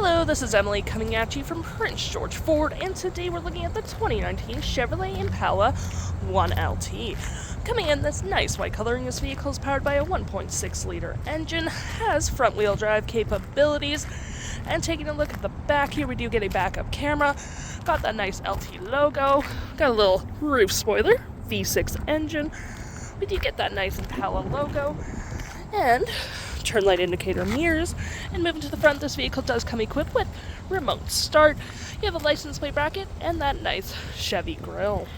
Hello, this is Emily coming at you from Prince George Ford, and today we're looking at the 2019 Chevrolet Impala 1LT. Coming in this nice white coloring, this vehicle is powered by a 1.6-liter engine, has front-wheel drive capabilities, and taking a look at the back here, we do get a backup camera, got that nice LT logo, got a little roof spoiler, V6 engine, we do get that nice Impala logo, and turn light indicator mirrors. And moving to the front, this vehicle does come equipped with remote start. You have a license plate bracket and that nice Chevy grille.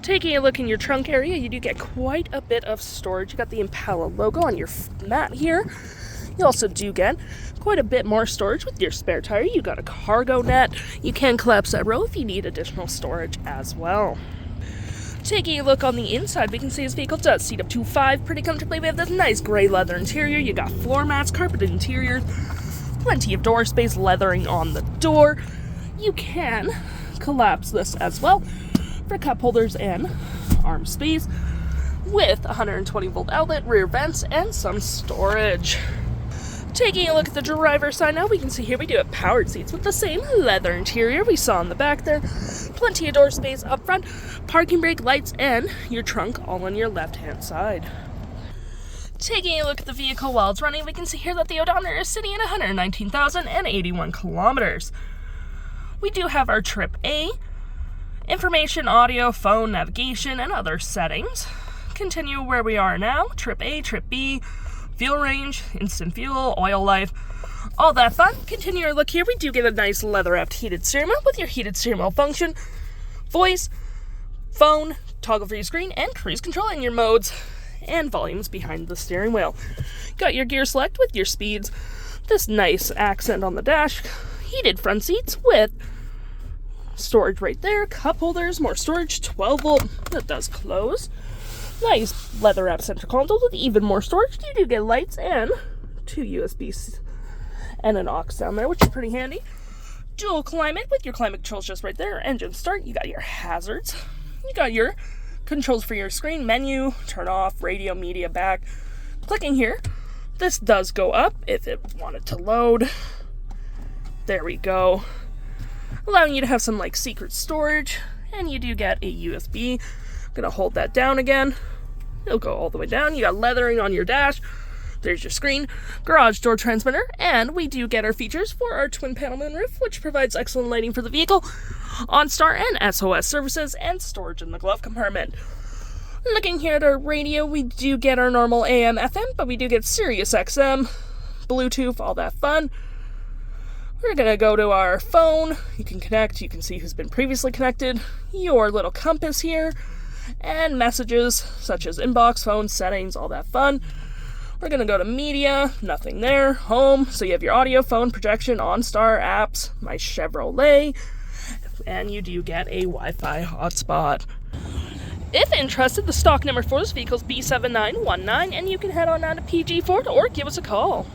Taking a look in your trunk area, you do get quite a bit of storage. You got the Impala logo on your mat here. You also do get quite a bit more storage with your spare tire. You got a cargo net. You can collapse that row if you need additional storage as well. Taking a look on the inside, we can see this vehicle does seat up to 5 pretty comfortably. We have this nice gray leather interior. You got floor mats, carpeted interior, plenty of door space, leathering on the door. You can collapse this as well for cup holders and arm space with a 120-volt outlet, rear vents, and some storage. Taking a look at the driver's side now, we can see here we do have powered seats with the same leather interior we saw in the back there. Plenty of door space up front, parking brake lights, and your trunk all on your left-hand side. Taking a look at the vehicle while it's running, we can see here that the odometer is sitting at 119,081 kilometers. We do have our Trip A, information, audio, phone, navigation, and other settings. Continue where we are now, Trip A, Trip B, fuel range, instant fuel, oil life, all that fun. Continue your look here. We do get a nice leather-wrapped heated steering wheel with your heated steering wheel function, voice, phone, toggle for your screen, and cruise control in your modes and volumes behind the steering wheel. Got your gear select with your speeds, this nice accent on the dash, heated front seats with storage right there, cup holders, more storage, 12-volt, that does close. Nice leather-wrapped center console with even more storage. You do get lights and 2 USBs and an aux down there, which is pretty handy. Dual climate with your climate controls just right there. Engine start. You got your hazards. You got your controls for your screen, menu, turn off, radio, media, back. Clicking here, this does go up if it wanted to load. There we go. Allowing you to have some like secret storage, and you do get a USB. Gonna hold that down again. It'll go all the way down. You got leathering on your dash. There's your screen, garage door transmitter, and we do get our features for our twin panel moonroof, which provides excellent lighting for the vehicle, OnStar and SOS services, and storage in the glove compartment. Looking here at our radio, we do get our normal AM, FM, but we do get SiriusXM, Bluetooth, all that fun. We're gonna go to our phone. You can connect. You can see who's been previously connected. Your little compass here. And messages such as inbox, phone, settings, all that fun. We're going to go to media, nothing there, home, so you have your audio, phone, projection, OnStar, apps, my Chevrolet, and you do get a Wi-Fi hotspot. If interested, the stock number for this vehicle is B7919, and you can head on down to PG Ford or give us a call.